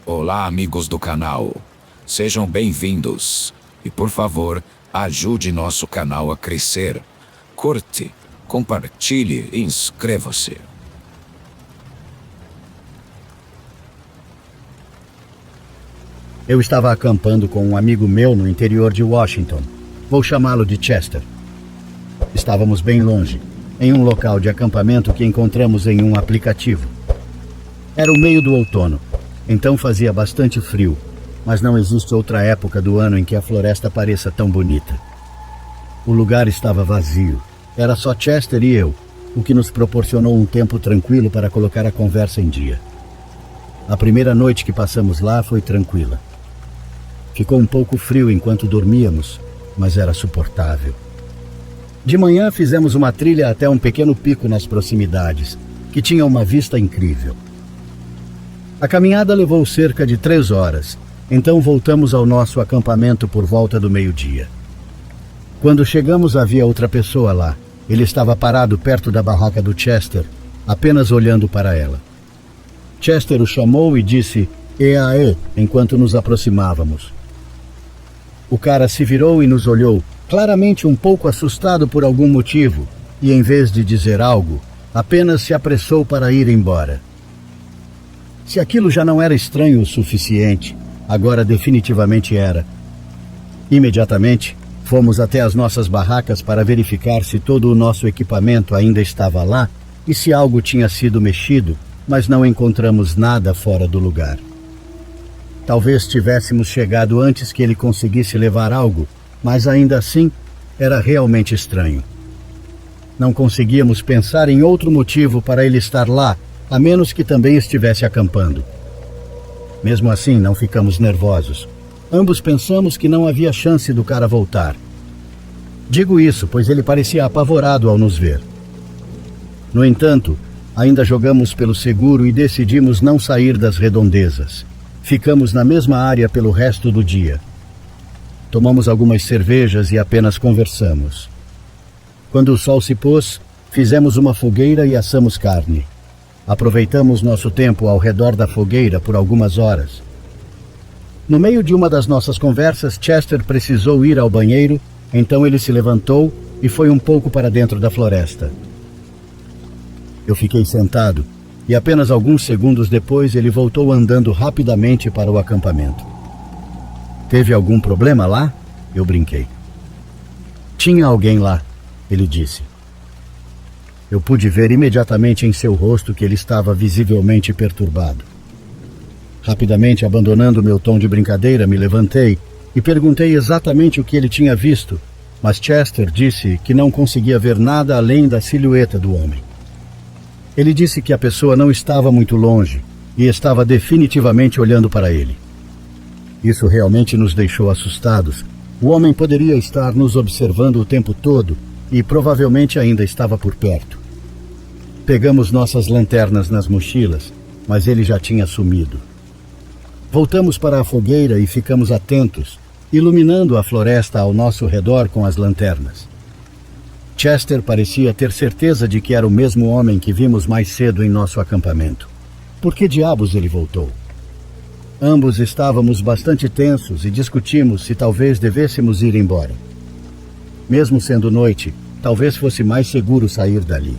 Olá, amigos do canal. Sejam bem-vindos. E por favor, ajude nosso canal a crescer. Curte, compartilhe e inscreva-se. Eu estava acampando com um amigo meu no interior de Washington. Vou chamá-lo de Chester. Estávamos bem longe, em um local de acampamento que encontramos em um aplicativo. Era o meio do outono, então fazia bastante frio, mas não existe outra época do ano em que a floresta pareça tão bonita. O lugar estava vazio. Era só Chester e eu, o que nos proporcionou um tempo tranquilo para colocar a conversa em dia. A primeira noite que passamos lá foi tranquila. Ficou um pouco frio enquanto dormíamos, mas era suportável. De manhã fizemos uma trilha até um pequeno pico nas proximidades, que tinha uma vista incrível. A caminhada levou cerca de 3 horas, então voltamos ao nosso acampamento por volta do meio-dia. Quando chegamos havia outra pessoa lá. Ele estava parado perto da barraca do Chester, apenas olhando para ela. Chester o chamou e disse "E aê" enquanto nos aproximávamos. O cara se virou e nos olhou, claramente um pouco assustado por algum motivo, e em vez de dizer algo, apenas se apressou para ir embora. Se aquilo já não era estranho o suficiente, agora definitivamente era. Imediatamente, fomos até as nossas barracas para verificar se todo o nosso equipamento ainda estava lá e se algo tinha sido mexido, mas não encontramos nada fora do lugar. Talvez tivéssemos chegado antes que ele conseguisse levar algo, mas ainda assim era realmente estranho. Não conseguíamos pensar em outro motivo para ele estar lá, a menos que também estivesse acampando. Mesmo assim, não ficamos nervosos. Ambos pensamos que não havia chance do cara voltar. Digo isso, pois ele parecia apavorado ao nos ver. No entanto, ainda jogamos pelo seguro e decidimos não sair das redondezas. Ficamos na mesma área pelo resto do dia. Tomamos algumas cervejas e apenas conversamos. Quando o sol se pôs, fizemos uma fogueira e assamos carne. Aproveitamos nosso tempo ao redor da fogueira por algumas horas. No meio de uma das nossas conversas, Chester precisou ir ao banheiro, então ele se levantou e foi um pouco para dentro da floresta. Eu fiquei sentado e apenas alguns segundos depois ele voltou andando rapidamente para o acampamento. Teve algum problema lá? Eu brinquei. Tinha alguém lá, ele disse. Eu pude ver imediatamente em seu rosto que ele estava visivelmente perturbado. Rapidamente, abandonando meu tom de brincadeira, me levantei e perguntei exatamente o que ele tinha visto, mas Chester disse que não conseguia ver nada além da silhueta do homem. Ele disse que a pessoa não estava muito longe e estava definitivamente olhando para ele. Isso realmente nos deixou assustados. O homem poderia estar nos observando o tempo todo e provavelmente ainda estava por perto. Pegamos nossas lanternas nas mochilas, mas ele já tinha sumido. Voltamos para a fogueira e ficamos atentos, iluminando a floresta ao nosso redor com as lanternas. Chester parecia ter certeza de que era o mesmo homem que vimos mais cedo em nosso acampamento. Por que diabos ele voltou? Ambos estávamos bastante tensos e discutimos se talvez devêssemos ir embora. Mesmo sendo noite, talvez fosse mais seguro sair dali.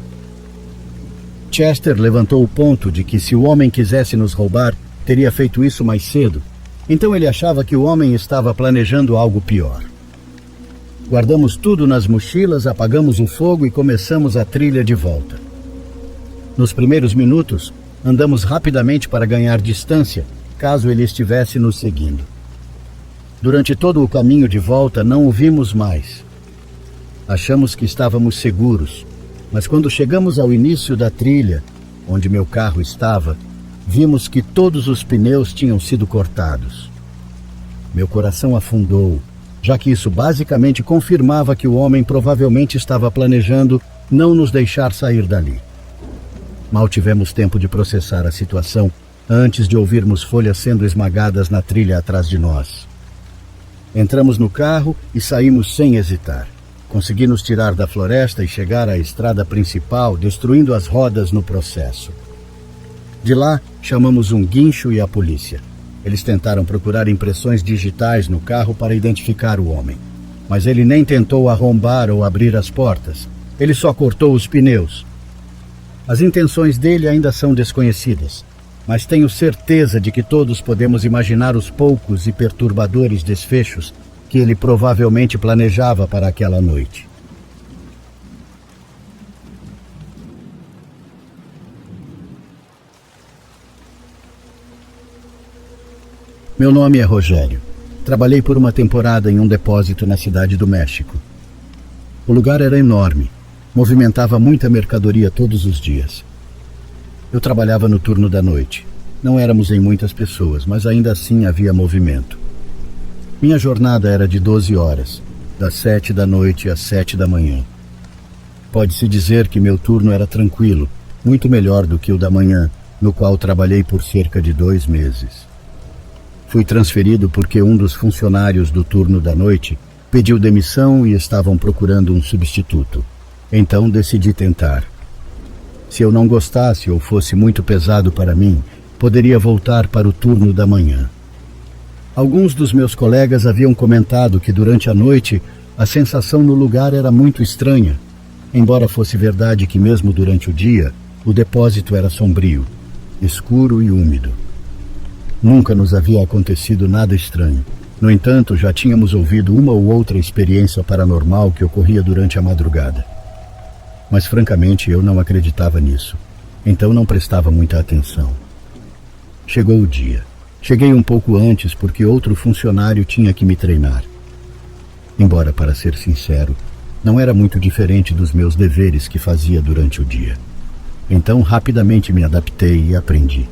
Chester levantou o ponto de que se o homem quisesse nos roubar, teria feito isso mais cedo. Então ele achava que o homem estava planejando algo pior. Guardamos tudo nas mochilas, apagamos o fogo e começamos a trilha de volta. Nos primeiros minutos, andamos rapidamente para ganhar distância, caso ele estivesse nos seguindo. Durante todo o caminho de volta, não o vimos mais. Achamos que estávamos seguros, mas quando chegamos ao início da trilha, onde meu carro estava, vimos que todos os pneus tinham sido cortados. Meu coração afundou, já que isso basicamente confirmava que o homem provavelmente estava planejando não nos deixar sair dali. Mal tivemos tempo de processar a situação antes de ouvirmos folhas sendo esmagadas na trilha atrás de nós. Entramos no carro e saímos sem hesitar. Consegui nos tirar da floresta e chegar à estrada principal, destruindo as rodas no processo. De lá, chamamos um guincho e a polícia. Eles tentaram procurar impressões digitais no carro para identificar o homem. Mas ele nem tentou arrombar ou abrir as portas. Ele só cortou os pneus. As intenções dele ainda são desconhecidas, mas tenho certeza de que todos podemos imaginar os poucos e perturbadores desfechos que ele provavelmente planejava para aquela noite. Meu nome é Rogério. Trabalhei por uma temporada em um depósito na cidade do México. O lugar era enorme, movimentava muita mercadoria todos os dias. Eu trabalhava no turno da noite. Não éramos em muitas pessoas, mas ainda assim havia movimento. Minha jornada era de 12 horas, das 7 da noite às 7 da manhã. Pode-se dizer que meu turno era tranquilo, muito melhor do que o da manhã, no qual trabalhei por cerca de 2 meses. Fui transferido porque um dos funcionários do turno da noite pediu demissão e estavam procurando um substituto. Então decidi tentar. Se eu não gostasse ou fosse muito pesado para mim, poderia voltar para o turno da manhã. Alguns dos meus colegas haviam comentado que durante a noite a sensação no lugar era muito estranha, embora fosse verdade que mesmo durante o dia o depósito era sombrio, escuro e úmido. Nunca nos havia acontecido nada estranho. No entanto, já tínhamos ouvido uma ou outra experiência paranormal que ocorria durante a madrugada. Mas, francamente, eu não acreditava nisso. Então não prestava muita atenção. Chegou o dia. Cheguei um pouco antes porque outro funcionário tinha que me treinar. Embora, para ser sincero, não era muito diferente dos meus deveres que fazia durante o dia. Então, rapidamente me adaptei e aprendi.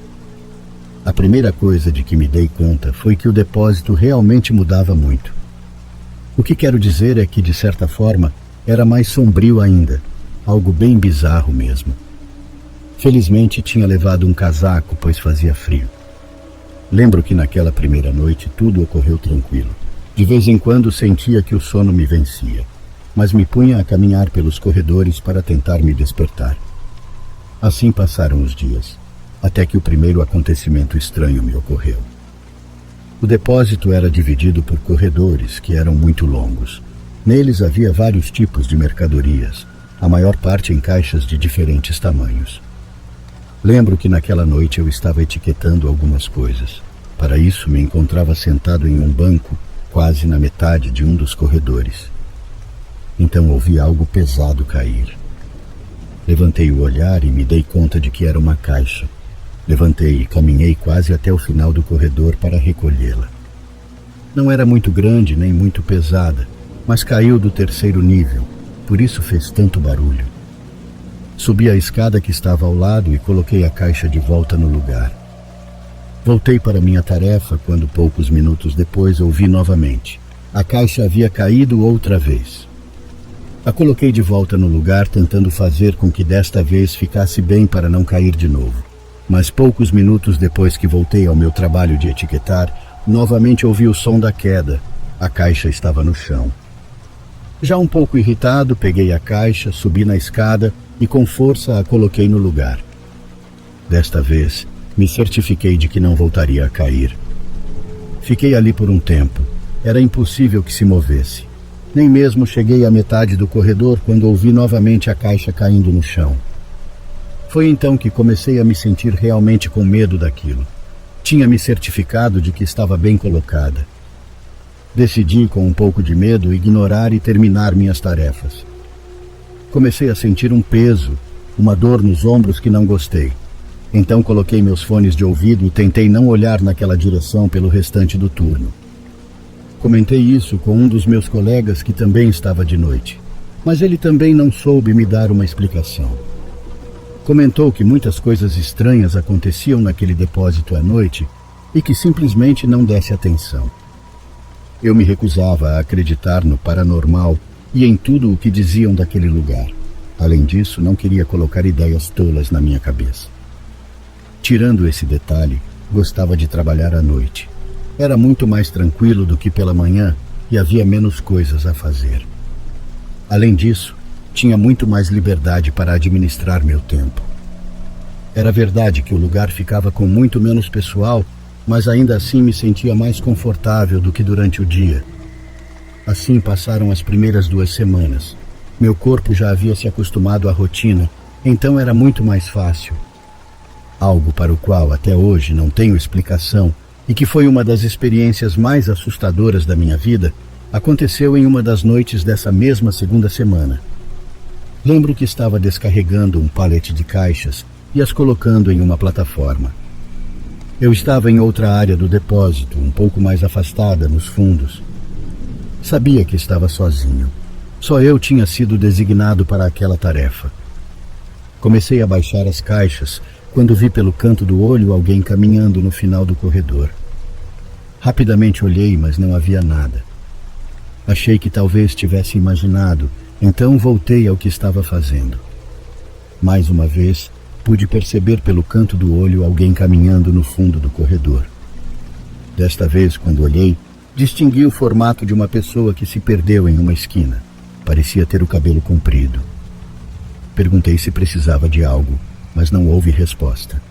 A primeira coisa de que me dei conta foi que o depósito realmente mudava muito. O que quero dizer é que, de certa forma, era mais sombrio ainda, algo bem bizarro mesmo. Felizmente tinha levado um casaco, pois fazia frio. Lembro que naquela primeira noite tudo ocorreu tranquilo. De vez em quando sentia que o sono me vencia, mas me punha a caminhar pelos corredores para tentar me despertar. Assim passaram os dias. Até que o primeiro acontecimento estranho me ocorreu. O depósito era dividido por corredores que eram muito longos. Neles havia vários tipos de mercadorias, a maior parte em caixas de diferentes tamanhos. Lembro que naquela noite eu estava etiquetando algumas coisas. Para isso, me encontrava sentado em um banco, quase na metade de um dos corredores. Então ouvi algo pesado cair. Levantei o olhar e me dei conta de que era uma caixa. Levantei e caminhei quase até o final do corredor para recolhê-la. Não era muito grande nem muito pesada, mas caiu do 3º nível, por isso fez tanto barulho. Subi a escada que estava ao lado e coloquei a caixa de volta no lugar. Voltei para minha tarefa quando, poucos minutos depois, ouvi novamente. A caixa havia caído outra vez. A coloquei de volta no lugar, tentando fazer com que desta vez ficasse bem para não cair de novo. Mas poucos minutos depois que voltei ao meu trabalho de etiquetar, novamente ouvi o som da queda. A caixa estava no chão. Já um pouco irritado, peguei a caixa, subi na escada e com força a coloquei no lugar. Desta vez, me certifiquei de que não voltaria a cair. Fiquei ali por um tempo. Era impossível que se movesse. Nem mesmo cheguei à metade do corredor quando ouvi novamente a caixa caindo no chão. Foi então que comecei a me sentir realmente com medo daquilo. Tinha me certificado de que estava bem colocada. Decidi, com um pouco de medo, ignorar e terminar minhas tarefas. Comecei a sentir um peso, uma dor nos ombros que não gostei. Então coloquei meus fones de ouvido e tentei não olhar naquela direção pelo restante do turno. Comentei isso com um dos meus colegas que também estava de noite, mas ele também não soube me dar uma explicação. Comentou que muitas coisas estranhas aconteciam naquele depósito à noite e que simplesmente não desse atenção. Eu me recusava a acreditar no paranormal e em tudo o que diziam daquele lugar. Além disso, não queria colocar ideias tolas na minha cabeça. Tirando esse detalhe, gostava de trabalhar à noite. Era muito mais tranquilo do que pela manhã e havia menos coisas a fazer. Além disso, tinha muito mais liberdade para administrar meu tempo. Era verdade que o lugar ficava com muito menos pessoal, mas ainda assim me sentia mais confortável do que durante o dia. Assim passaram as primeiras 2 semanas. Meu corpo já havia se acostumado à rotina, então era muito mais fácil. Algo para o qual até hoje não tenho explicação e que foi uma das experiências mais assustadoras da minha vida, aconteceu em uma das noites dessa mesma segunda semana. Lembro que estava descarregando um pallet de caixas e as colocando em uma plataforma. Eu estava em outra área do depósito, um pouco mais afastada, nos fundos. Sabia que estava sozinho. Só eu tinha sido designado para aquela tarefa. Comecei a baixar as caixas quando vi pelo canto do olho alguém caminhando no final do corredor. Rapidamente olhei, mas não havia nada. Achei que talvez tivesse imaginado, então voltei ao que estava fazendo. Mais uma vez, pude perceber pelo canto do olho alguém caminhando no fundo do corredor. Desta vez, quando olhei, distingui o formato de uma pessoa que se perdeu em uma esquina. Parecia ter o cabelo comprido. Perguntei se precisava de algo, mas não houve resposta.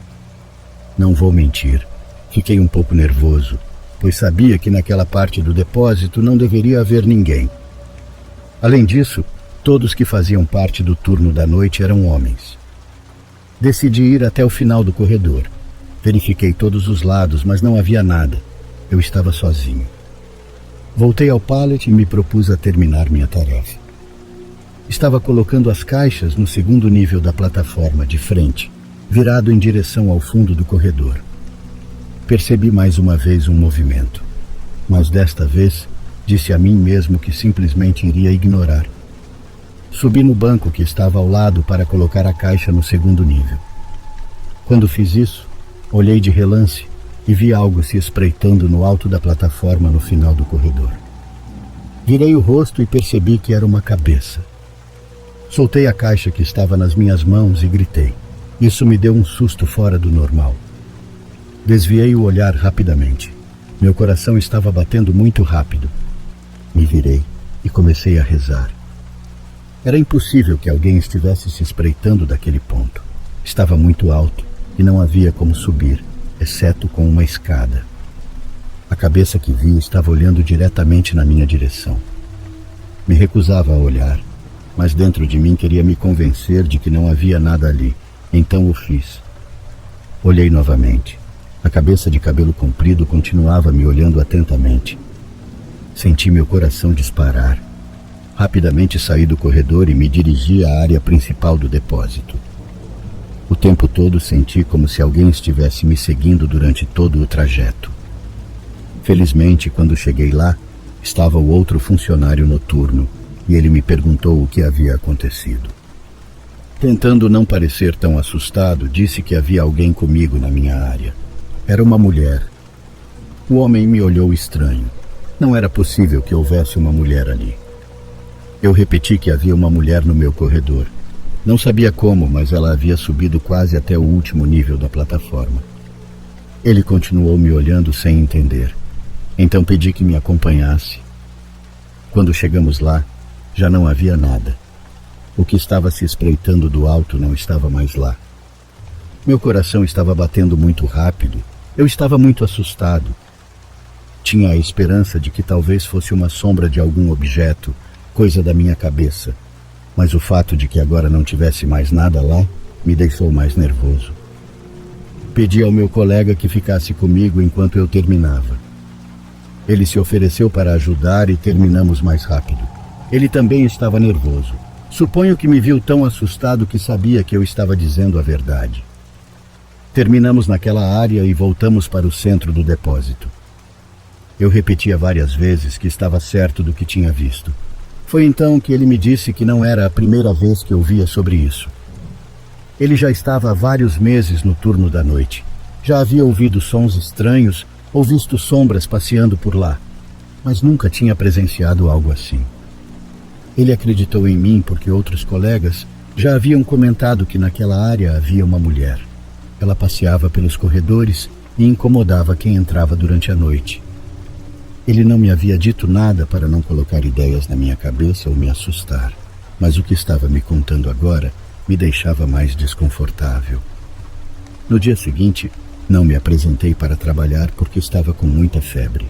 Não vou mentir, fiquei um pouco nervoso, pois sabia que naquela parte do depósito não deveria haver ninguém. Além disso, todos que faziam parte do turno da noite eram homens. Decidi ir até o final do corredor. Verifiquei todos os lados, mas não havia nada. Eu estava sozinho. Voltei ao pallet e me propus a terminar minha tarefa. Estava colocando as caixas no segundo nível da plataforma, de frente, virado em direção ao fundo do corredor. Percebi mais uma vez um movimento, mas desta vez disse a mim mesmo que simplesmente iria ignorar. Subi no banco que estava ao lado para colocar a caixa no segundo nível. Quando fiz isso, olhei de relance e vi algo se espreitando no alto da plataforma no final do corredor. Virei o rosto e percebi que era uma cabeça. Soltei a caixa que estava nas minhas mãos e gritei. Isso me deu um susto fora do normal. Desviei o olhar rapidamente. Meu coração estava batendo muito rápido. Me virei e comecei a rezar. Era impossível que alguém estivesse se espreitando daquele ponto. Estava muito alto e não havia como subir, exceto com uma escada. A cabeça que vi estava olhando diretamente na minha direção. Me recusava a olhar, mas dentro de mim queria me convencer de que não havia nada ali. Então o fiz. Olhei novamente. A cabeça de cabelo comprido continuava me olhando atentamente. Senti meu coração disparar. Rapidamente saí do corredor e me dirigi à área principal do depósito. O tempo todo senti como se alguém estivesse me seguindo durante todo o trajeto. Felizmente, quando cheguei lá, estava o outro funcionário noturno e ele me perguntou o que havia acontecido. Tentando não parecer tão assustado, disse que havia alguém comigo na minha área. Era uma mulher. O homem me olhou estranho. Não era possível que houvesse uma mulher ali. Eu repeti que havia uma mulher no meu corredor. Não sabia como, mas ela havia subido quase até o último nível da plataforma. Ele continuou me olhando sem entender. Então pedi que me acompanhasse. Quando chegamos lá, já não havia nada. O que estava se espreitando do alto não estava mais lá. Meu coração estava batendo muito rápido. Eu estava muito assustado. Tinha a esperança de que talvez fosse uma sombra de algum objeto, coisa da minha cabeça. Mas o fato de que agora não tivesse mais nada lá me deixou mais nervoso. Pedi ao meu colega que ficasse comigo enquanto eu terminava. Ele se ofereceu para ajudar e terminamos mais rápido. Ele também estava nervoso. Suponho que me viu tão assustado que sabia que eu estava dizendo a verdade. Terminamos naquela área e voltamos para o centro do depósito. Eu repetia várias vezes que estava certo do que tinha visto. Foi então que ele me disse que não era a primeira vez que ouvia sobre isso. Ele já estava há vários meses no turno da noite. Já havia ouvido sons estranhos ou visto sombras passeando por lá, mas nunca tinha presenciado algo assim. Ele acreditou em mim porque outros colegas já haviam comentado que naquela área havia uma mulher. Ela passeava pelos corredores e incomodava quem entrava durante a noite. Ele não me havia dito nada para não colocar ideias na minha cabeça ou me assustar, mas o que estava me contando agora me deixava mais desconfortável. No dia seguinte, Não me apresentei para trabalhar porque estava com muita febre.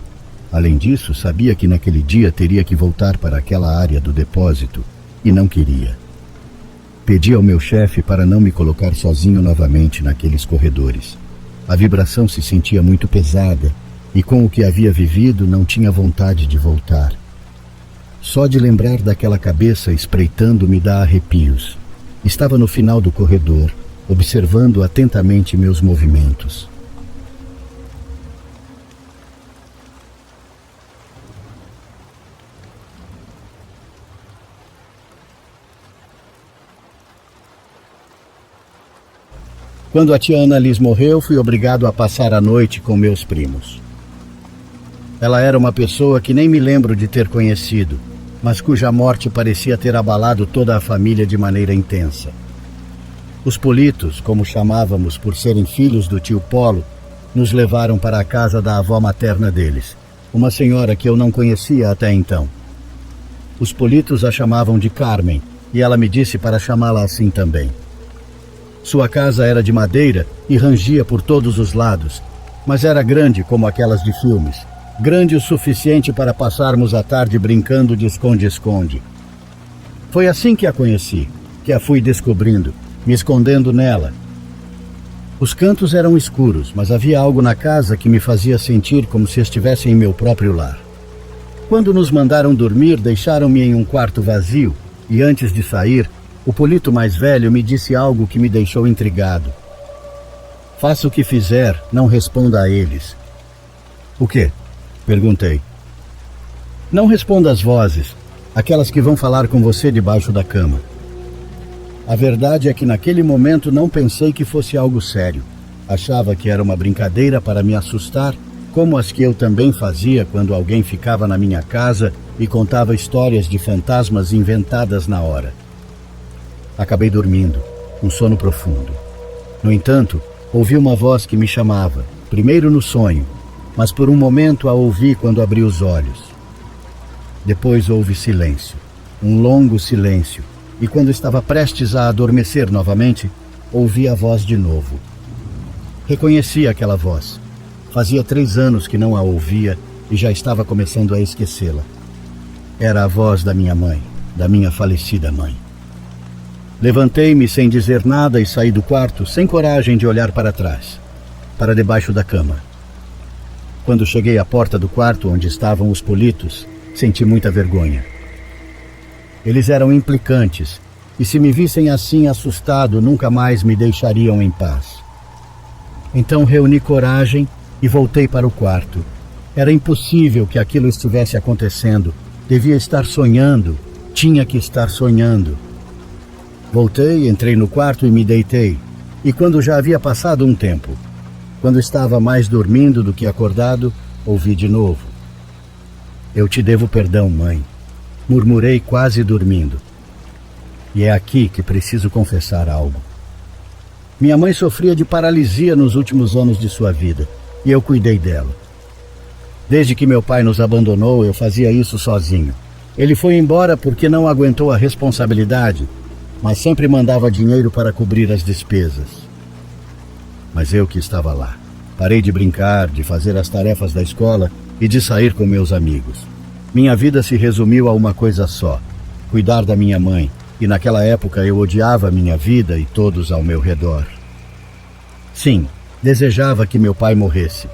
Além disso, sabia que naquele dia teria que voltar para aquela área do depósito e não queria. Pedi ao meu chefe para não me colocar sozinho novamente naqueles corredores. A vibração se sentia muito pesada e com o que havia vivido não tinha vontade de voltar. Só de lembrar daquela cabeça espreitando me dá arrepios. Estava no final do corredor, observando atentamente meus movimentos. Quando a tia Ana Liz morreu, fui obrigado a passar a noite com meus primos. Ela era uma pessoa que nem me lembro de ter conhecido, mas cuja morte parecia ter abalado toda a família de maneira intensa. Os Politos, como chamávamos por serem filhos do tio Polo, nos levaram para a casa da avó materna deles, uma senhora que eu não conhecia até então. Os Politos a chamavam de Carmen, e ela me disse para chamá-la assim também. Sua casa era de madeira e rangia por todos os lados, mas era grande como aquelas de filmes, grande o suficiente para passarmos a tarde brincando de esconde-esconde. Foi assim que a conheci, que a fui descobrindo, me escondendo nela. Os cantos eram escuros, mas havia algo na casa que me fazia sentir como se estivesse em meu próprio lar. Quando nos mandaram dormir, deixaram-me em um quarto vazio e antes de sair, o Polito mais velho me disse algo que me deixou intrigado. Faça o que fizer, não responda a eles. O quê? Perguntei. Não responda às vozes, aquelas que vão falar com você debaixo da cama. A verdade é que naquele momento não pensei que fosse algo sério. Achava que era uma brincadeira para me assustar, como as que eu também fazia quando alguém ficava na minha casa e contava histórias de fantasmas inventadas na hora. Acabei dormindo, um sono profundo. No entanto, ouvi uma voz que me chamava, primeiro no sonho, mas por um momento a ouvi quando abri os olhos. Depois houve silêncio, um longo silêncio, e quando estava prestes a adormecer novamente, ouvi a voz de novo. Reconheci aquela voz. Fazia 3 anos que não a ouvia e já estava começando a esquecê-la. Era a voz da minha mãe, da minha falecida mãe. Levantei-me sem dizer nada e saí do quarto, sem coragem de olhar para trás, para debaixo da cama. Quando cheguei à porta do quarto onde estavam os Politos, senti muita vergonha. Eles eram implicantes, e se me vissem assim assustado, nunca mais me deixariam em paz. Então reuni coragem e voltei para o quarto. Era impossível que aquilo estivesse acontecendo. Devia estar sonhando, tinha que estar sonhando. Voltei, entrei no quarto e me deitei. E quando já havia passado um tempo, quando estava mais dormindo do que acordado, ouvi de novo. Eu te devo perdão, mãe. Murmurei quase dormindo. E é aqui que preciso confessar algo. Minha mãe sofria de paralisia nos últimos anos de sua vida, e eu cuidei dela. Desde que meu pai nos abandonou, eu fazia isso sozinho. Ele foi embora porque não aguentou a responsabilidade, mas sempre mandava dinheiro para cobrir as despesas. Mas eu que estava lá. Parei de brincar, de fazer as tarefas da escola e de sair com meus amigos. Minha vida se resumiu a uma coisa só: cuidar da minha mãe, e naquela época eu odiava a minha vida e todos ao meu redor. Sim, desejava que meu pai morresse.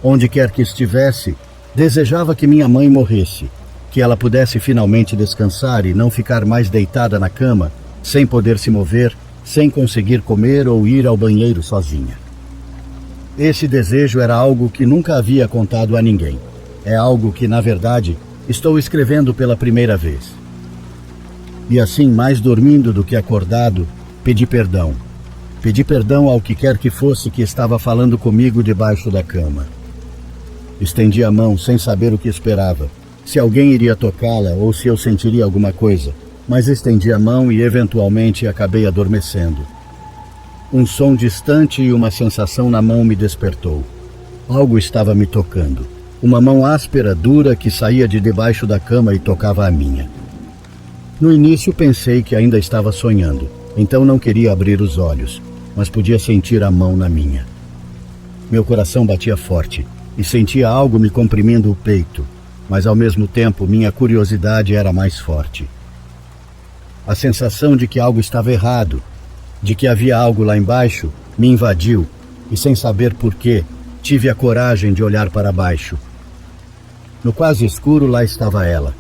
Onde quer que estivesse, desejava que minha mãe morresse, que ela pudesse finalmente descansar e não ficar mais deitada na cama, sem poder se mover, sem conseguir comer ou ir ao banheiro sozinha. Esse desejo era algo que nunca havia contado a ninguém. É algo que, na verdade, estou escrevendo pela primeira vez. E assim, mais dormindo do que acordado, pedi perdão. Pedi perdão ao que quer que fosse que estava falando comigo debaixo da cama. Estendi a mão sem saber o que esperava, se alguém iria tocá-la ou se eu sentiria alguma coisa, mas estendi a mão e eventualmente acabei adormecendo. Um som distante e uma sensação na mão me despertou. Algo estava me tocando. Uma mão áspera, dura, que saía de debaixo da cama e tocava a minha. No início pensei que ainda estava sonhando, então não queria abrir os olhos, mas podia sentir a mão na minha. Meu coração batia forte e sentia algo me comprimindo o peito, mas ao mesmo tempo minha curiosidade era mais forte. A sensação de que algo estava errado, de que havia algo lá embaixo, me invadiu e, sem saber porquê, tive a coragem de olhar para baixo. No quase escuro lá estava ela,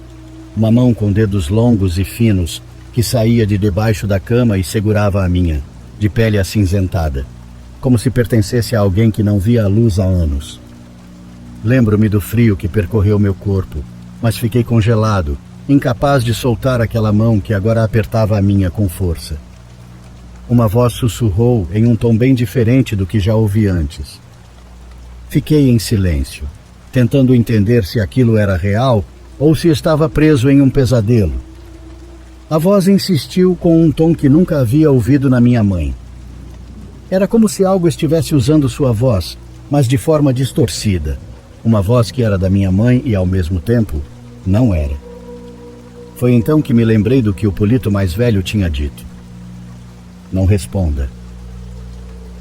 uma mão com dedos longos e finos que saía de debaixo da cama e segurava a minha, de pele acinzentada, como se pertencesse a alguém que não via a luz há anos. Lembro-me do frio que percorreu meu corpo, mas fiquei congelado, incapaz de soltar aquela mão que agora apertava a minha com força. Uma voz sussurrou em um tom bem diferente do que já ouvi antes. Fiquei em silêncio, tentando entender se aquilo era real ou se estava preso em um pesadelo. A voz insistiu com um tom que nunca havia ouvido na minha mãe. Era como se algo estivesse usando sua voz, mas de forma distorcida. Uma voz que era da minha mãe e, ao mesmo tempo, não era. Foi então que me lembrei do que o Polito mais velho tinha dito. Não responda.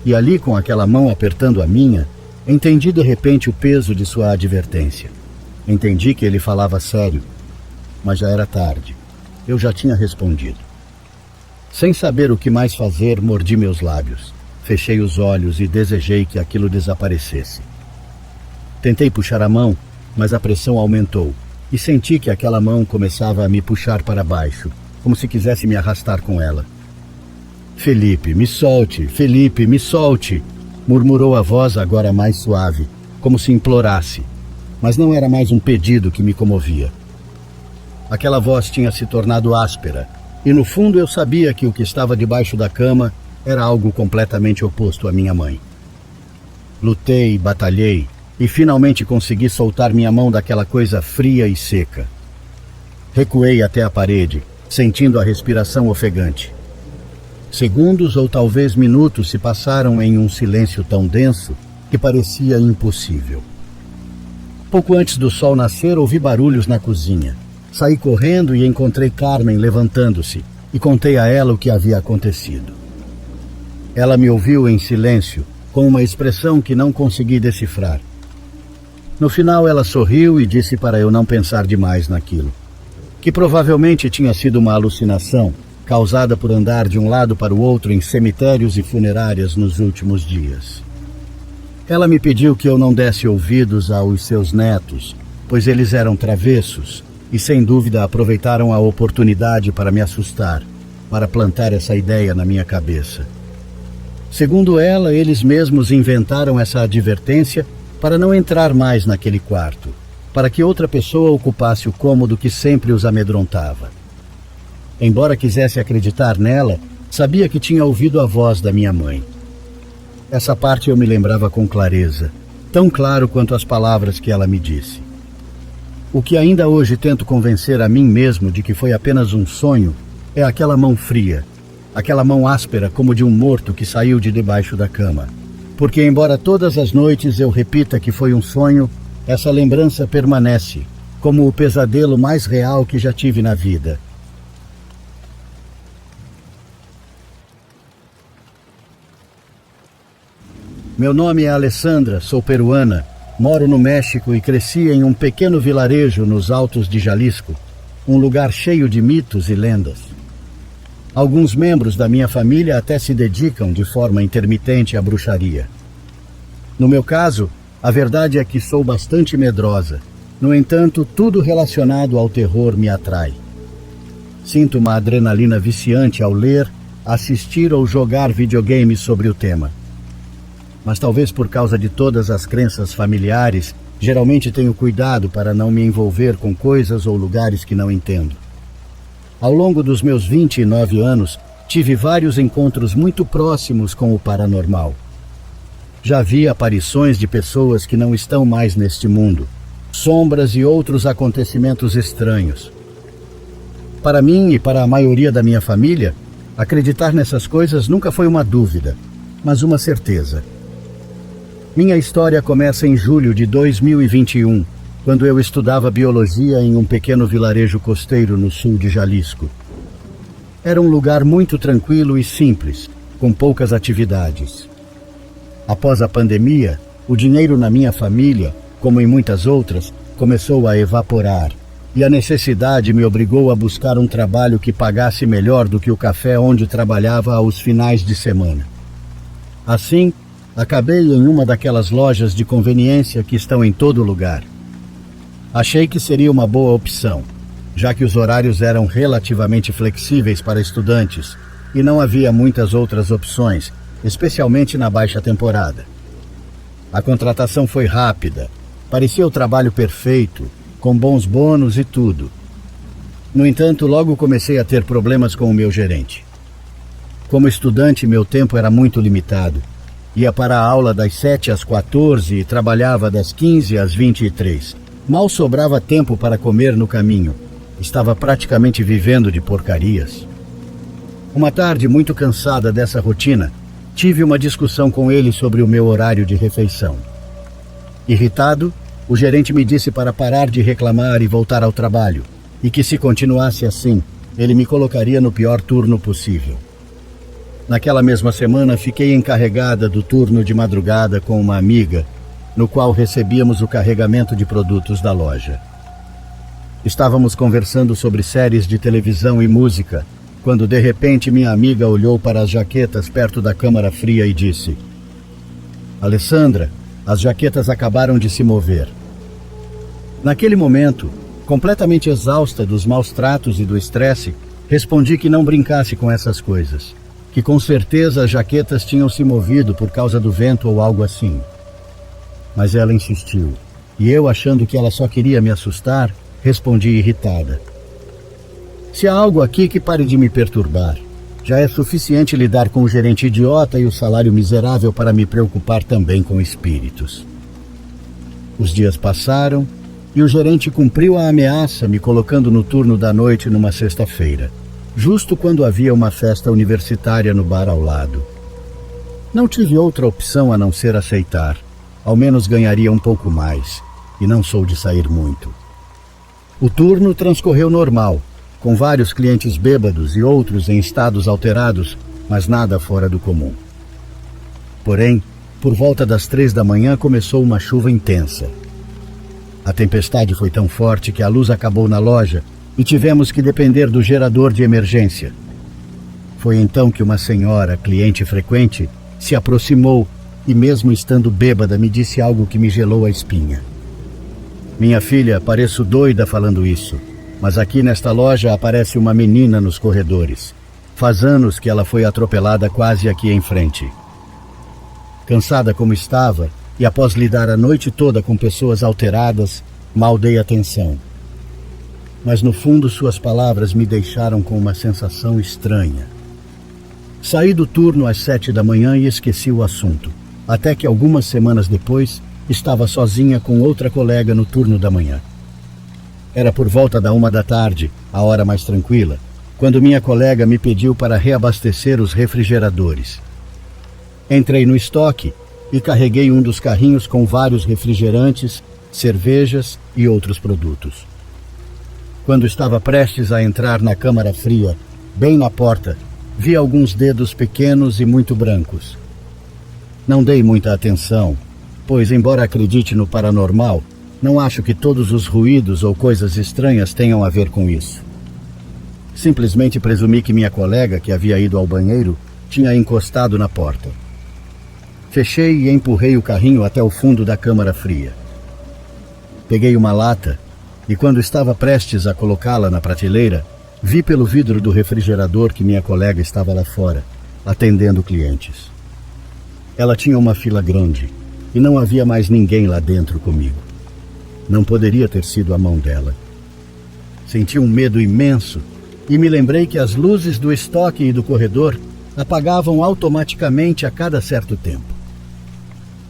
E ali, com aquela mão apertando a minha, entendi de repente o peso de sua advertência. Entendi que ele falava sério, mas já era tarde. Eu já tinha respondido. Sem saber o que mais fazer, mordi meus lábios. Fechei os olhos e desejei que aquilo desaparecesse. Tentei puxar a mão, mas a pressão aumentou e senti que aquela mão começava a me puxar para baixo, como se quisesse me arrastar com ela. Felipe, me solte! Felipe, me solte! Murmurou a voz agora mais suave, como se implorasse, mas não era mais um pedido que me comovia. Aquela voz tinha se tornado áspera, e no fundo eu sabia que o que estava debaixo da cama era algo completamente oposto à minha mãe. Lutei, batalhei, e finalmente consegui soltar minha mão daquela coisa fria e seca. Recuei até a parede, sentindo a respiração ofegante. Segundos ou talvez minutos se passaram em um silêncio tão denso que parecia impossível. Pouco antes do sol nascer, ouvi barulhos na cozinha. Saí correndo e encontrei Carmen levantando-se e contei a ela o que havia acontecido. Ela me ouviu em silêncio, com uma expressão que não consegui decifrar. No final ela sorriu e disse para eu não pensar demais naquilo, que provavelmente tinha sido uma alucinação causada por andar de um lado para o outro em cemitérios e funerárias nos últimos dias. Ela me pediu que eu não desse ouvidos aos seus netos, pois eles eram travessos e sem dúvida aproveitaram a oportunidade para me assustar, para plantar essa ideia na minha cabeça. Segundo ela, eles mesmos inventaram essa advertência para não entrar mais naquele quarto, para que outra pessoa ocupasse o cômodo que sempre os amedrontava. Embora quisesse acreditar nela, sabia que tinha ouvido a voz da minha mãe. Essa parte eu me lembrava com clareza, tão claro quanto as palavras que ela me disse. O que ainda hoje tento convencer a mim mesmo de que foi apenas um sonho é aquela mão fria, aquela mão áspera como de um morto que saiu de debaixo da cama. Porque embora todas as noites eu repita que foi um sonho, essa lembrança permanece, como o pesadelo mais real que já tive na vida. Meu nome é Alessandra, sou peruana, moro no México e cresci em um pequeno vilarejo nos altos de Jalisco, um lugar cheio de mitos e lendas. Alguns membros da minha família até se dedicam de forma intermitente à bruxaria. No meu caso, a verdade é que sou bastante medrosa. No entanto, tudo relacionado ao terror me atrai. Sinto uma adrenalina viciante ao ler, assistir ou jogar videogames sobre o tema. Mas talvez por causa de todas as crenças familiares, geralmente tenho cuidado para não me envolver com coisas ou lugares que não entendo. Ao longo dos meus 29 anos, tive vários encontros muito próximos com o paranormal. Já vi aparições de pessoas que não estão mais neste mundo, sombras e outros acontecimentos estranhos. Para mim e para a maioria da minha família, acreditar nessas coisas nunca foi uma dúvida, mas uma certeza. Minha história começa em julho de 2021, quando eu estudava biologia em um pequeno vilarejo costeiro no sul de Jalisco. Era um lugar muito tranquilo e simples, com poucas atividades. Após a pandemia, O dinheiro na minha família, como em muitas outras, começou a evaporar, e a necessidade me obrigou a buscar um trabalho que pagasse melhor do que o café onde trabalhava aos finais de semana. Assim, acabei em uma daquelas lojas de conveniência que estão em todo lugar. Achei que seria uma boa opção, já que os horários eram relativamente flexíveis para estudantes e não havia muitas outras opções, especialmente na baixa temporada. A contratação foi rápida, parecia o trabalho perfeito, com bons bônus e tudo. No entanto, logo comecei a ter problemas com o meu gerente. Como estudante, meu tempo era muito limitado. Ia para a aula das 7 às 14 e trabalhava das 15 às 23. Mal sobrava tempo para comer no caminho. Estava praticamente vivendo de porcarias. Uma tarde, muito cansada dessa rotina, tive uma discussão com ele sobre o meu horário de refeição. Irritado, o gerente me disse para parar de reclamar e voltar ao trabalho, e que se continuasse assim, ele me colocaria no pior turno possível. Naquela mesma semana, fiquei encarregada do turno de madrugada com uma amiga, no qual recebíamos o carregamento de produtos da loja. Estávamos conversando sobre séries de televisão e música, quando de repente minha amiga olhou para as jaquetas perto da câmara fria e disse: "Alessandra, as jaquetas acabaram de se mover." Naquele momento, completamente exausta dos maus tratos e do estresse, respondi que não brincasse com essas coisas, que com certeza as jaquetas tinham se movido por causa do vento ou algo assim. Mas ela insistiu, e eu, achando que ela só queria me assustar, respondi irritada: "Se há algo aqui, que pare de me perturbar. Já é suficiente lidar com o gerente idiota e o salário miserável para me preocupar também com espíritos." Os dias passaram e o gerente cumpriu a ameaça, me colocando no turno da noite numa sexta-feira, justo quando havia uma festa universitária no bar ao lado. Não tive outra opção a não ser aceitar. Ao menos ganharia um pouco mais, e não sou de sair muito. O turno transcorreu normal, com vários clientes bêbados e outros em estados alterados, mas nada fora do comum. Porém, por volta das 3 da manhã começou uma chuva intensa. A tempestade foi tão forte que a luz acabou na loja e tivemos que depender do gerador de emergência. Foi então que uma senhora, cliente frequente, se aproximou e, mesmo estando bêbada, me disse algo que me gelou a espinha. "Minha filha, pareço doida falando isso, mas aqui nesta loja aparece uma menina nos corredores. Faz anos que ela foi atropelada quase aqui em frente." Cansada como estava, e após lidar a noite toda com pessoas alteradas, mal dei atenção. Mas no fundo suas palavras me deixaram com uma sensação estranha. Saí do turno às 7 da manhã e esqueci o assunto, até que algumas semanas depois estava sozinha com outra colega no turno da manhã. Era por volta da 1 da tarde, a hora mais tranquila, quando minha colega me pediu para reabastecer os refrigeradores. Entrei no estoque e carreguei um dos carrinhos com vários refrigerantes, cervejas e outros produtos. Quando estava prestes a entrar na câmara fria, bem na porta, vi alguns dedos pequenos e muito brancos. Não dei muita atenção, pois, embora acredite no paranormal, não acho que todos os ruídos ou coisas estranhas tenham a ver com isso. Simplesmente presumi que minha colega, que havia ido ao banheiro, tinha encostado na porta. Fechei e empurrei o carrinho até o fundo da câmara fria. Peguei uma lata e, quando estava prestes a colocá-la na prateleira, vi pelo vidro do refrigerador que minha colega estava lá fora, atendendo clientes. Ela tinha uma fila grande e não havia mais ninguém lá dentro comigo. Não poderia ter sido a mão dela. Senti um medo imenso e me lembrei que as luzes do estoque e do corredor apagavam automaticamente a cada certo tempo.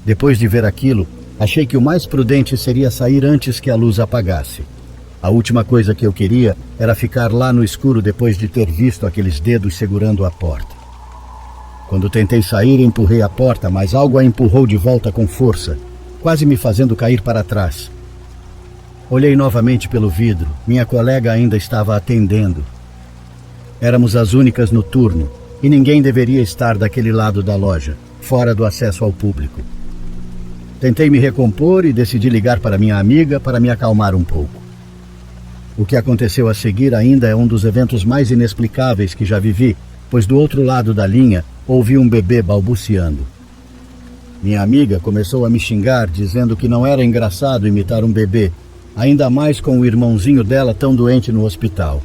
Depois de ver aquilo, achei que o mais prudente seria sair antes que a luz apagasse. A última coisa que eu queria era ficar lá no escuro depois de ter visto aqueles dedos segurando a porta. Quando tentei sair, empurrei a porta, mas algo a empurrou de volta com força, quase me fazendo cair para trás. Olhei novamente pelo vidro. Minha colega ainda estava atendendo. Éramos as únicas no turno, e ninguém deveria estar daquele lado da loja, fora do acesso ao público. Tentei me recompor e decidi ligar para minha amiga para me acalmar um pouco. O que aconteceu a seguir ainda é um dos eventos mais inexplicáveis que já vivi, pois do outro lado da linha ouvi um bebê balbuciando. Minha amiga começou a me xingar, dizendo que não era engraçado imitar um bebê, ainda mais com o irmãozinho dela tão doente no hospital.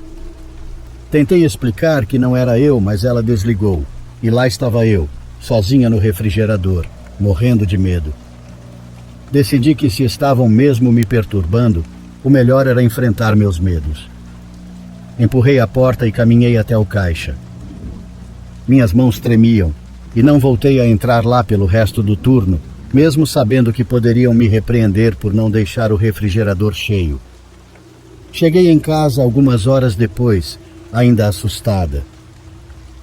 Tentei explicar que não era eu, mas ela desligou, e lá estava eu, sozinha no refrigerador, morrendo de medo. Decidi que se estavam mesmo me perturbando, o melhor era enfrentar meus medos. Empurrei a porta e caminhei até o caixa. Minhas mãos tremiam e não voltei a entrar lá pelo resto do turno, mesmo sabendo que poderiam me repreender por não deixar o refrigerador cheio. Cheguei em casa algumas horas depois, ainda assustada.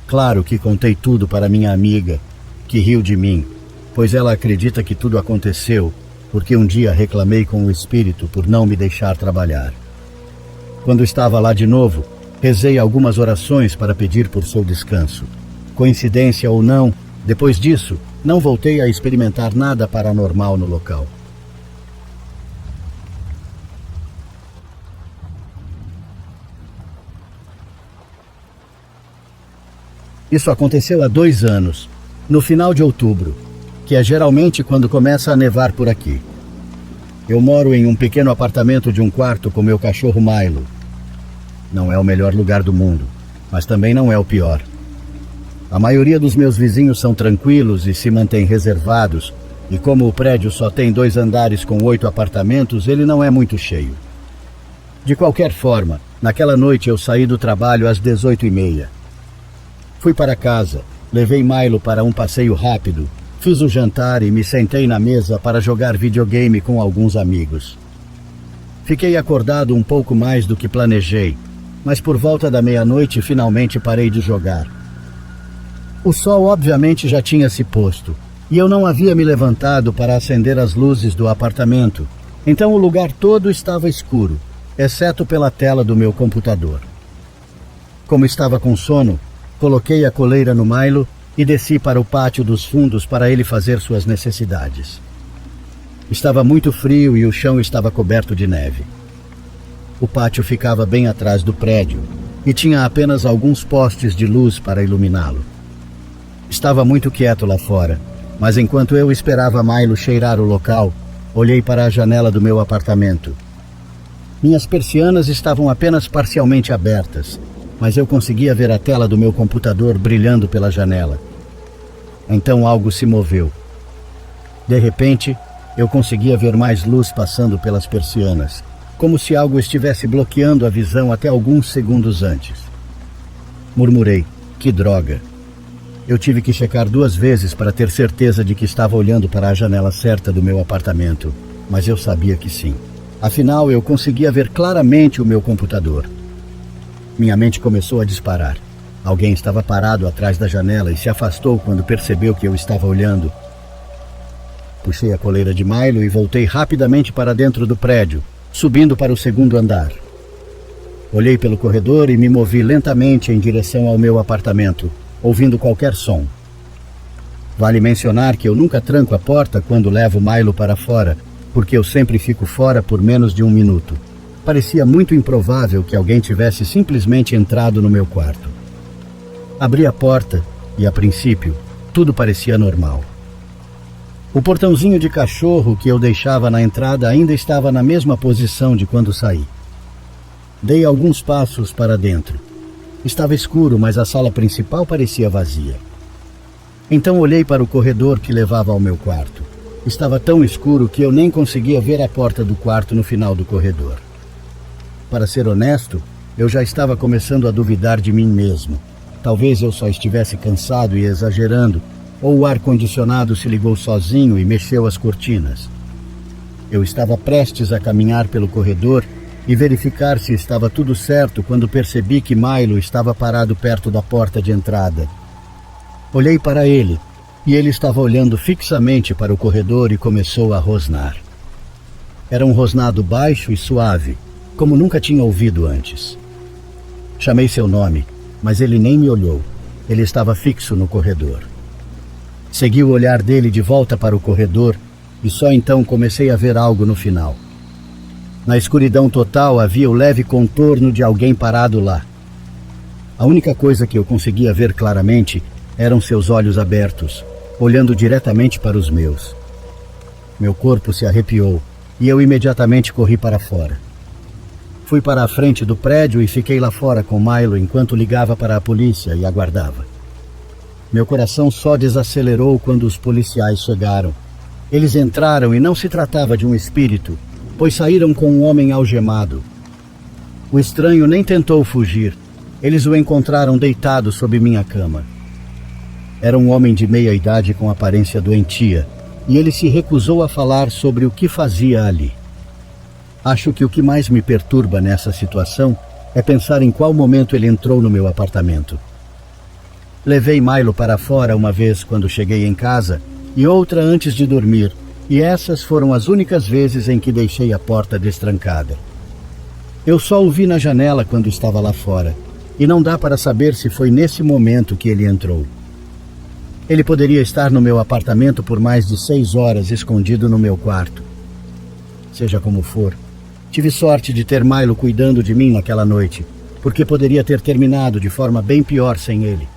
Claro que contei tudo para minha amiga, que riu de mim, pois ela acredita que tudo aconteceu porque um dia reclamei com o espírito por não me deixar trabalhar. Quando estava lá de novo, rezei algumas orações para pedir por seu descanso. Coincidência ou não, depois disso, não voltei a experimentar nada paranormal no local. Isso aconteceu há 2 anos, no final de outubro, que é geralmente quando começa a nevar por aqui. Eu moro em um pequeno apartamento de 1 quarto com meu cachorro Milo. Não é o melhor lugar do mundo, mas também não é o pior. A maioria dos meus vizinhos são tranquilos e se mantêm reservados, e como o prédio só tem 2 andares com 8 apartamentos, ele não é muito cheio. De qualquer forma, naquela noite eu saí do trabalho às 18h30. Fui para casa, levei Milo para um passeio rápido, fiz o jantar e me sentei na mesa para jogar videogame com alguns amigos. Fiquei acordado um pouco mais do que planejei, mas por volta da meia-noite finalmente parei de jogar. O sol obviamente já tinha se posto, e eu não havia me levantado para acender as luzes do apartamento, então o lugar todo estava escuro, exceto pela tela do meu computador. Como estava com sono, coloquei a coleira no Milo e desci para o pátio dos fundos para ele fazer suas necessidades. Estava muito frio e o chão estava coberto de neve. O pátio ficava bem atrás do prédio e tinha apenas alguns postes de luz para iluminá-lo. Estava muito quieto lá fora, mas enquanto eu esperava Milo cheirar o local, olhei para a janela do meu apartamento. Minhas persianas estavam apenas parcialmente abertas, mas eu conseguia ver a tela do meu computador brilhando pela janela. Então algo se moveu. De repente, eu conseguia ver mais luz passando pelas persianas, como se algo estivesse bloqueando a visão até alguns segundos antes. Murmurei, que droga. Eu tive que checar 2 vezes para ter certeza de que estava olhando para a janela certa do meu apartamento, mas eu sabia que sim. Afinal, eu conseguia ver claramente o meu computador. Minha mente começou a disparar. Alguém estava parado atrás da janela e se afastou quando percebeu que eu estava olhando. Puxei a coleira de Milo e voltei rapidamente para dentro do prédio, subindo para o 2º andar. Olhei pelo corredor e me movi lentamente em direção ao meu apartamento, ouvindo qualquer som. Vale mencionar que eu nunca tranco a porta quando levo Milo para fora, porque eu sempre fico fora por menos de 1 minuto. Parecia muito improvável que alguém tivesse simplesmente entrado no meu quarto. Abri a porta e, a princípio, tudo parecia normal. O portãozinho de cachorro que eu deixava na entrada ainda estava na mesma posição de quando saí. Dei alguns passos para dentro. Estava escuro, mas a sala principal parecia vazia. Então olhei para o corredor que levava ao meu quarto. Estava tão escuro que eu nem conseguia ver a porta do quarto no final do corredor. Para ser honesto, eu já estava começando a duvidar de mim mesmo. Talvez eu só estivesse cansado e exagerando, ou o ar-condicionado se ligou sozinho e mexeu as cortinas. Eu estava prestes a caminhar pelo corredor e verificar se estava tudo certo quando percebi que Milo estava parado perto da porta de entrada. Olhei para ele, e ele estava olhando fixamente para o corredor e começou a rosnar. Era um rosnado baixo e suave, como nunca tinha ouvido antes. Chamei seu nome, mas ele nem me olhou. Ele estava fixo no corredor. Segui o olhar dele de volta para o corredor e só então comecei a ver algo no final. Na escuridão total havia o leve contorno de alguém parado lá. A única coisa que eu conseguia ver claramente eram seus olhos abertos, olhando diretamente para os meus. Meu corpo se arrepiou e eu imediatamente corri para fora. Fui para a frente do prédio e fiquei lá fora com Milo enquanto ligava para a polícia e aguardava. Meu coração só desacelerou quando os policiais chegaram. Eles entraram e não se tratava de um espírito, pois saíram com um homem algemado. O estranho nem tentou fugir. Eles o encontraram deitado sob minha cama. Era um homem de meia idade com aparência doentia, e ele se recusou a falar sobre o que fazia ali. Acho que o que mais me perturba nessa situação é pensar em qual momento ele entrou no meu apartamento. Levei Milo para fora uma vez quando cheguei em casa e outra antes de dormir, e essas foram as únicas vezes em que deixei a porta destrancada. Eu só o vi na janela quando estava lá fora, e não dá para saber se foi nesse momento que ele entrou. Ele poderia estar no meu apartamento por mais de 6 horas escondido no meu quarto. Seja como for, tive sorte de ter Milo cuidando de mim naquela noite, porque poderia ter terminado de forma bem pior sem ele.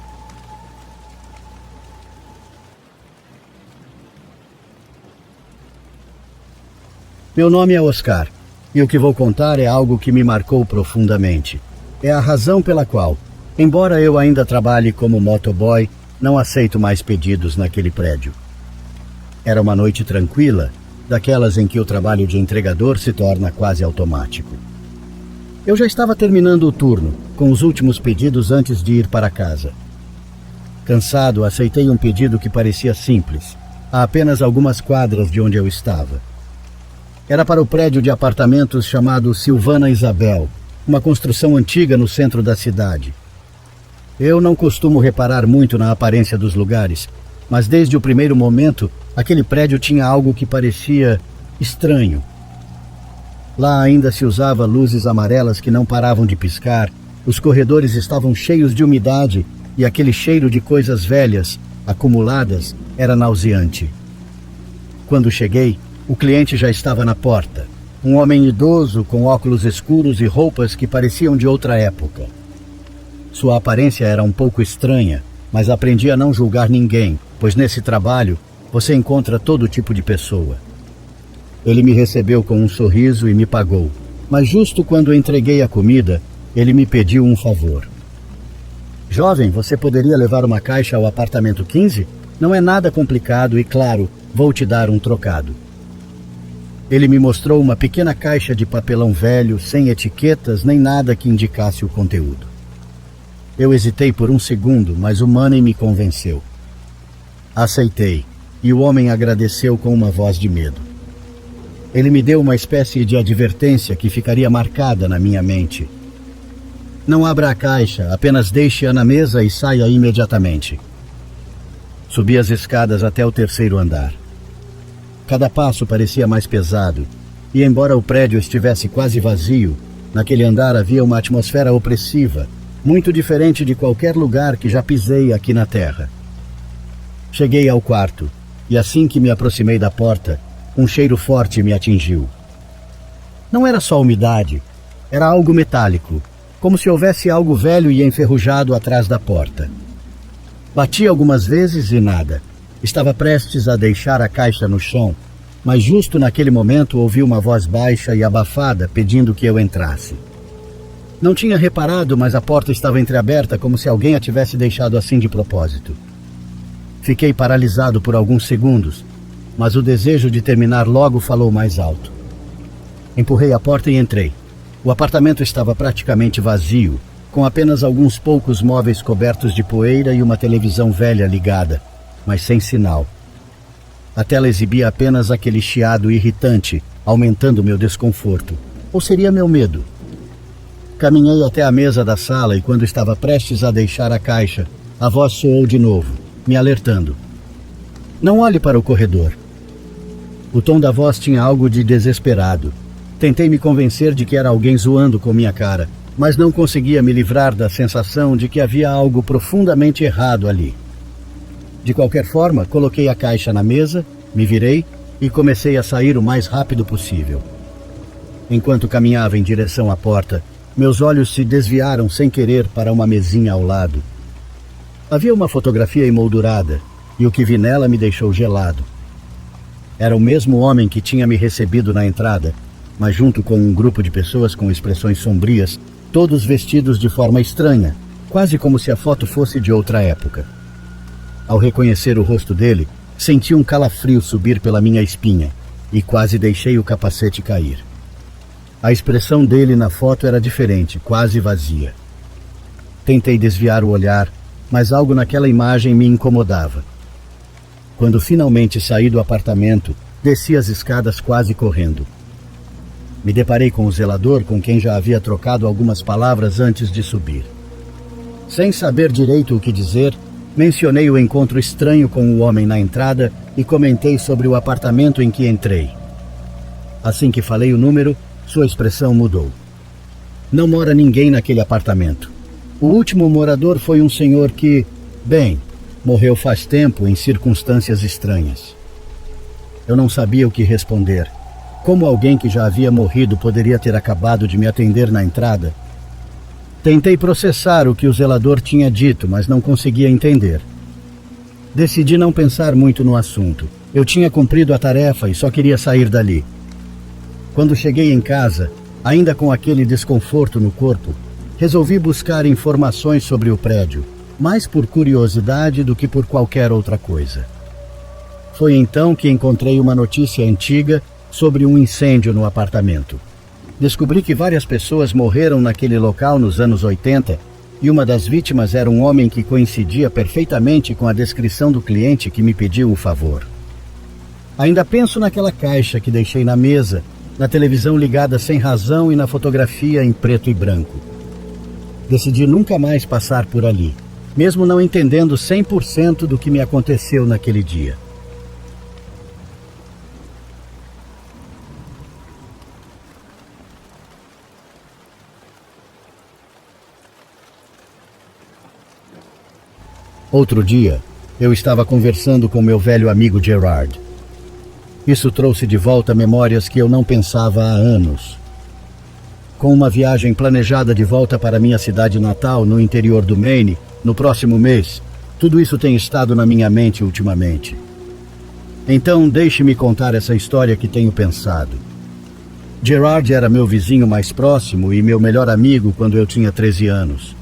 Meu nome é Oscar, e o que vou contar é algo que me marcou profundamente. É a razão pela qual, embora eu ainda trabalhe como motoboy, não aceito mais pedidos naquele prédio. Era uma noite tranquila, daquelas em que o trabalho de entregador se torna quase automático. Eu já estava terminando o turno, com os últimos pedidos antes de ir para casa. Cansado, aceitei um pedido que parecia simples, a apenas algumas quadras de onde eu estava. Era para o prédio de apartamentos chamado Silvana Isabel, uma construção antiga no centro da cidade. Eu não costumo reparar muito na aparência dos lugares, mas desde o primeiro momento, aquele prédio tinha algo que parecia estranho. Lá ainda se usava luzes amarelas que não paravam de piscar, os corredores estavam cheios de umidade e aquele cheiro de coisas velhas, acumuladas, era nauseante. Quando cheguei, o cliente já estava na porta, um homem idoso com óculos escuros e roupas que pareciam de outra época. Sua aparência era um pouco estranha, mas aprendi a não julgar ninguém, pois nesse trabalho você encontra todo tipo de pessoa. Ele me recebeu com um sorriso e me pagou, mas justo quando entreguei a comida, ele me pediu um favor. Jovem, você poderia levar uma caixa ao apartamento 15? Não é nada complicado e, claro, vou te dar um trocado. Ele me mostrou uma pequena caixa de papelão velho, sem etiquetas nem nada que indicasse o conteúdo. Eu hesitei por um segundo, mas o money me convenceu. Aceitei, e o homem agradeceu com uma voz de medo. Ele me deu uma espécie de advertência que ficaria marcada na minha mente. Não abra a caixa, apenas deixe-a na mesa e saia imediatamente. Subi as escadas até o 3º andar. Cada passo parecia mais pesado, e embora o prédio estivesse quase vazio, naquele andar havia uma atmosfera opressiva, muito diferente de qualquer lugar que já pisei aqui na Terra. Cheguei ao quarto, e assim que me aproximei da porta, um cheiro forte me atingiu. Não era só umidade, era algo metálico, como se houvesse algo velho e enferrujado atrás da porta. Bati algumas vezes e nada. Estava prestes a deixar a caixa no chão, mas justo naquele momento ouvi uma voz baixa e abafada pedindo que eu entrasse. Não tinha reparado, mas a porta estava entreaberta como se alguém a tivesse deixado assim de propósito. Fiquei paralisado por alguns segundos, mas o desejo de terminar logo falou mais alto. Empurrei a porta e entrei. O apartamento estava praticamente vazio, com apenas alguns poucos móveis cobertos de poeira e uma televisão velha ligada, mas sem sinal. A tela exibia apenas aquele chiado irritante, aumentando meu desconforto. Ou seria meu medo? Caminhei até a mesa da sala e quando estava prestes a deixar a caixa, a voz soou de novo, me alertando. Não olhe para o corredor. O tom da voz tinha algo de desesperado. Tentei me convencer de que era alguém zoando com minha cara, mas não conseguia me livrar da sensação de que havia algo profundamente errado ali. De qualquer forma, coloquei a caixa na mesa, me virei e comecei a sair o mais rápido possível. Enquanto caminhava em direção à porta, meus olhos se desviaram sem querer para uma mesinha ao lado. Havia uma fotografia emoldurada, e o que vi nela me deixou gelado. Era o mesmo homem que tinha me recebido na entrada, mas junto com um grupo de pessoas com expressões sombrias, todos vestidos de forma estranha, quase como se a foto fosse de outra época. Ao reconhecer o rosto dele, senti um calafrio subir pela minha espinha e quase deixei o capacete cair. A expressão dele na foto era diferente, quase vazia. Tentei desviar o olhar, mas algo naquela imagem me incomodava. Quando finalmente saí do apartamento, desci as escadas quase correndo. Me deparei com o zelador, com quem já havia trocado algumas palavras antes de subir. Sem saber direito o que dizer, mencionei o encontro estranho com o homem na entrada e comentei sobre o apartamento em que entrei. Assim que falei o número, sua expressão mudou. Não mora ninguém naquele apartamento. O último morador foi um senhor que, bem, morreu faz tempo em circunstâncias estranhas. Eu não sabia o que responder. Como alguém que já havia morrido poderia ter acabado de me atender na entrada? Tentei processar o que o zelador tinha dito, mas não conseguia entender. Decidi não pensar muito no assunto. Eu tinha cumprido a tarefa e só queria sair dali. Quando cheguei em casa, ainda com aquele desconforto no corpo, resolvi buscar informações sobre o prédio, mais por curiosidade do que por qualquer outra coisa. Foi então que encontrei uma notícia antiga sobre um incêndio no apartamento. Descobri que várias pessoas morreram naquele local nos anos 80 e uma das vítimas era um homem que coincidia perfeitamente com a descrição do cliente que me pediu o favor. Ainda penso naquela caixa que deixei na mesa, na televisão ligada sem razão e na fotografia em preto e branco. Decidi nunca mais passar por ali, mesmo não entendendo 100% do que me aconteceu naquele dia. Outro dia, eu estava conversando com meu velho amigo Gerard. Isso trouxe de volta memórias que eu não pensava há anos. Com uma viagem planejada de volta para minha cidade natal, no interior do Maine, no próximo mês, tudo isso tem estado na minha mente ultimamente. Então, deixe-me contar essa história que tenho pensado. Gerard era meu vizinho mais próximo e meu melhor amigo quando eu tinha 13 anos.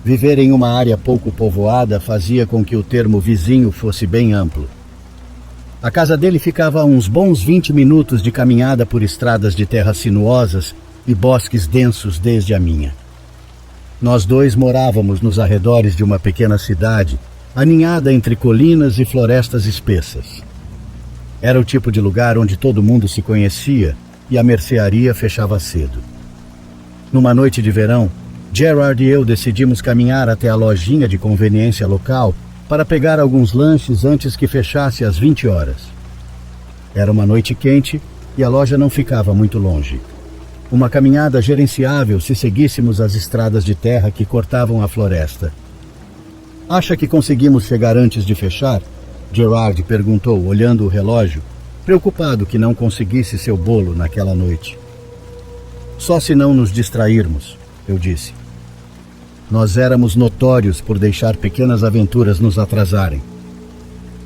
Viver em uma área pouco povoada fazia com que o termo vizinho fosse bem amplo. A casa dele ficava a uns bons 20 minutos de caminhada por estradas de terras sinuosas e bosques densos desde a minha. Nós dois morávamos nos arredores de uma pequena cidade, aninhada entre colinas e florestas espessas. Era o tipo de lugar onde todo mundo se conhecia e a mercearia fechava cedo. Numa noite de verão, Gerard e eu decidimos caminhar até a lojinha de conveniência local para pegar alguns lanches antes que fechasse às 20 horas. Era uma noite quente e a loja não ficava muito longe. Uma caminhada gerenciável se seguíssemos as estradas de terra que cortavam a floresta. Acha que conseguimos chegar antes de fechar? Gerard perguntou, olhando o relógio, preocupado que não conseguisse seu bolo naquela noite. Só se não nos distrairmos, eu disse. Nós éramos notórios por deixar pequenas aventuras nos atrasarem.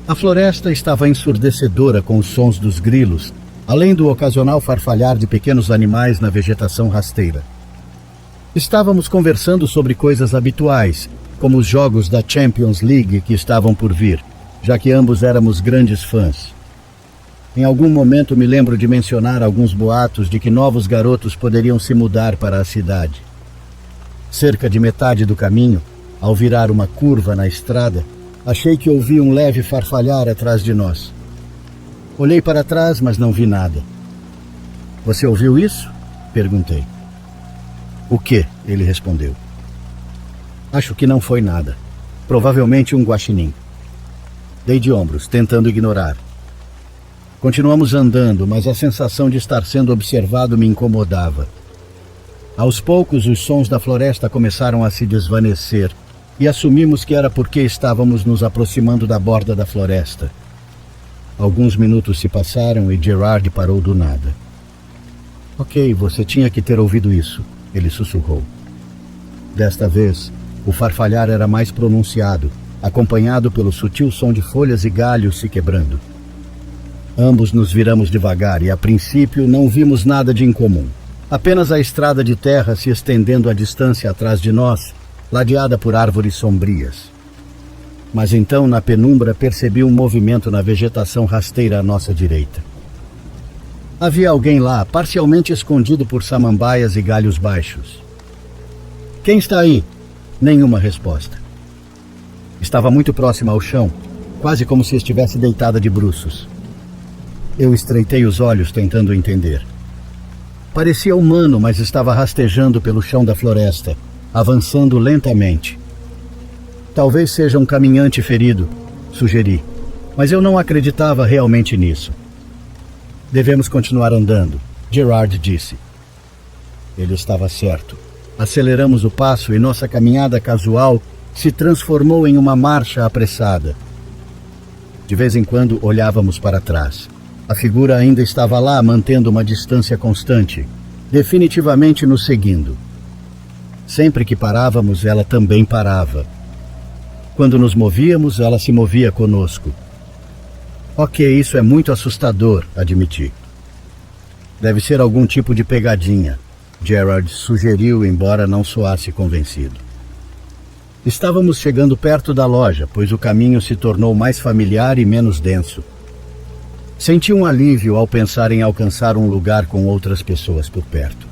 A floresta estava ensurdecedora com os sons dos grilos, além do ocasional farfalhar de pequenos animais na vegetação rasteira. Estávamos conversando sobre coisas habituais, como os jogos da Champions League que estavam por vir, já que ambos éramos grandes fãs. Em algum momento me lembro de mencionar alguns boatos de que novos garotos poderiam se mudar para a cidade. Cerca de metade do caminho, ao virar uma curva na estrada, achei que ouvi um leve farfalhar atrás de nós. Olhei para trás, mas não vi nada. Você ouviu isso? Perguntei. O quê? Ele respondeu. Acho que não foi nada. Provavelmente um guaxinim. Dei de ombros, tentando ignorar. Continuamos andando, mas a sensação de estar sendo observado me incomodava. Aos poucos, os sons da floresta começaram a se desvanecer e assumimos que era porque estávamos nos aproximando da borda da floresta. Alguns minutos se passaram e Gerard parou do nada. Ok, você tinha que ter ouvido isso, ele sussurrou. Desta vez, o farfalhar era mais pronunciado, acompanhado pelo sutil som de folhas e galhos se quebrando. Ambos nos viramos devagar e, a princípio, não vimos nada de incomum. Apenas a estrada de terra se estendendo à distância atrás de nós, ladeada por árvores sombrias. Mas então, na penumbra, percebi um movimento na vegetação rasteira à nossa direita. Havia alguém lá, parcialmente escondido por samambaias e galhos baixos. Quem está aí? Nenhuma resposta. Estava muito próxima ao chão, quase como se estivesse deitada de bruços. Eu estreitei os olhos tentando entender. Parecia humano, mas estava rastejando pelo chão da floresta, avançando lentamente. Talvez seja um caminhante ferido, sugeri, mas eu não acreditava realmente nisso. Devemos continuar andando, Gerard disse. Ele estava certo. Aceleramos o passo e nossa caminhada casual se transformou em uma marcha apressada. De vez em quando olhávamos para trás. A figura ainda estava lá, mantendo uma distância constante, definitivamente nos seguindo. Sempre que parávamos, ela também parava. Quando nos movíamos, ela se movia conosco. Ok, isso é muito assustador, admiti. Deve ser algum tipo de pegadinha, Gerard sugeriu, embora não soasse convencido. Estávamos chegando perto da loja, pois o caminho se tornou mais familiar e menos denso. Senti um alívio ao pensar em alcançar um lugar com outras pessoas por perto.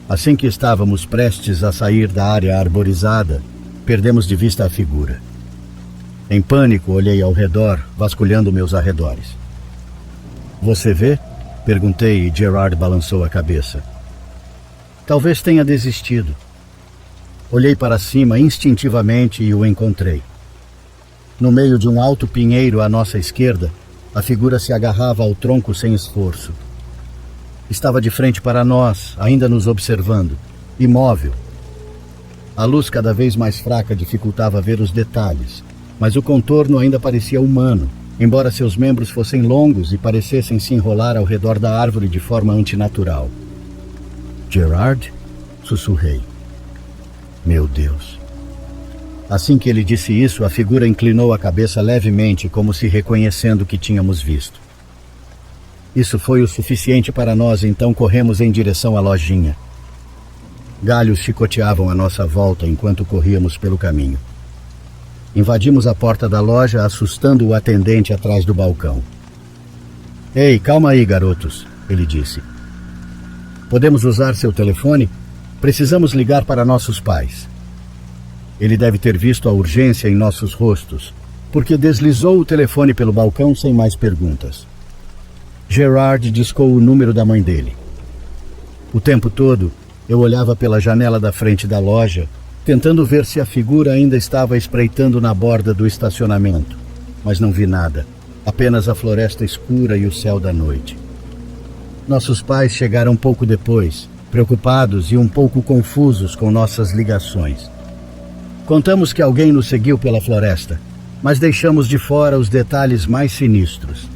Assim que estávamos prestes a sair da área arborizada, perdemos de vista a figura. Em pânico, olhei ao redor, vasculhando meus arredores. Você vê? Perguntei e Gerard balançou a cabeça. Talvez tenha desistido. Olhei para cima instintivamente e o encontrei. No meio de um alto pinheiro à nossa esquerda, a figura se agarrava ao tronco sem esforço. Estava de frente para nós, ainda nos observando, imóvel. A luz cada vez mais fraca dificultava ver os detalhes, mas o contorno ainda parecia humano, embora seus membros fossem longos e parecessem se enrolar ao redor da árvore de forma antinatural. Gerard? Sussurrei. Meu Deus. Assim que ele disse isso, a figura inclinou a cabeça levemente, como se reconhecendo o que tínhamos visto. Isso foi o suficiente para nós, então corremos em direção à lojinha. Galhos chicoteavam à nossa volta enquanto corríamos pelo caminho. Invadimos a porta da loja, assustando o atendente atrás do balcão. Ei, calma aí, garotos, ele disse. Podemos usar seu telefone? Precisamos ligar para nossos pais. Ele deve ter visto a urgência em nossos rostos, porque deslizou o telefone pelo balcão sem mais perguntas. Gerard discou o número da mãe dele. O tempo todo, eu olhava pela janela da frente da loja, tentando ver se a figura ainda estava espreitando na borda do estacionamento, mas não vi nada, apenas a floresta escura e o céu da noite. Nossos pais chegaram pouco depois, preocupados e um pouco confusos com nossas ligações. Contamos que alguém nos seguiu pela floresta, mas deixamos de fora os detalhes mais sinistros.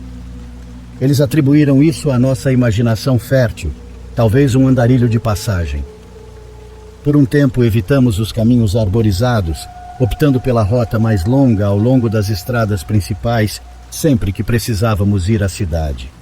Eles atribuíram isso à nossa imaginação fértil, talvez um andarilho de passagem. Por um tempo evitamos os caminhos arborizados, optando pela rota mais longa ao longo das estradas principais, sempre que precisávamos ir à cidade.